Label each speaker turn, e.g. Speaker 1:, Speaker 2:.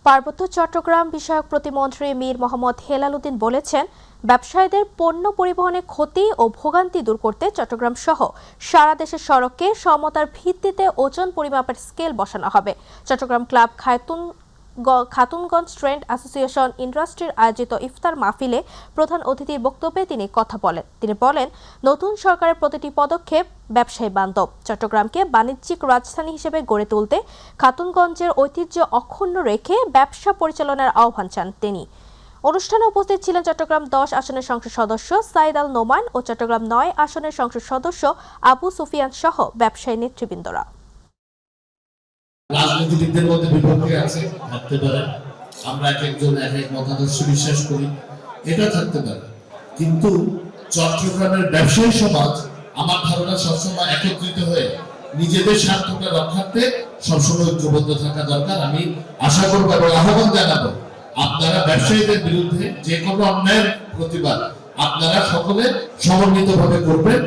Speaker 1: পার্বত্য চট্টগ্রাম বিষয়ক প্রতিমন্ত্রী মীর মোহাম্মদ হেলাল উদ্দিন বলেছেন, ব্যবসায়ীদের পণ্য পরিবহনে ক্ষতি ও ভোগান্তি দূর করতে চট্টগ্রাম সহ সারা দেশের সড়কে সমতার ভিত্তিতে ওজন পরিমাপের স্কেল বসানো হবে। Chattogram club Khatunganj trade association ইন্ডাস্ট্রির আয়োজিত ইফতার মাহফিলে প্রধান অতিথির বক্তব্যে তিনি কথা বলেন। তিনি বলেন, নতুন সরকারের প্রতিটি পদক্ষেপ ব্যবসায়ী বান্ধব। চট্টগ্রামকে বাণিজ্যিক রাজধানী হিসেবে গড়ে তুলতে খাতুনগঞ্জের ঐতিহ্য অক্ষুণ্ণ রেখে ব্যবসা পরিচালনার আহ্বান চান তিনি। অনুষ্ঠানে উপস্থিত ছিলেন চট্টগ্রাম 10 আসনের সংসদ সদস্য সাইদ আল নোমান ও চট্টগ্রাম 9 আসনের সংসদ সদস্য আবু সুফিয়ান সহ ব্যবসায়ী নেতৃবৃন্দরা।
Speaker 2: রাজনীতিবিদদের মধ্যে বিভক্তি আছে, থাকতে পারে, আমরা এক একজন এক এক মতাদর্শ বিশ্বাস করি, এটা থাকতে পারে, কিন্তু চট্টগ্রামের ব্যবসায়ী সমাজ আমার ধারণা সবসময় একত্রিত হয়ে নিজেদের স্বার্থকে রক্ষার্থে সবসময় ঐক্যবদ্ধ থাকা দরকার। আমি আশা করবো এবং আহ্বান জানাবো, আপনারা ব্যবসায়ীদের বিরুদ্ধে যে কোনো অন্যায়ের প্রতিবাদ আপনারা সকলে সমন্বিতভাবে করবেন।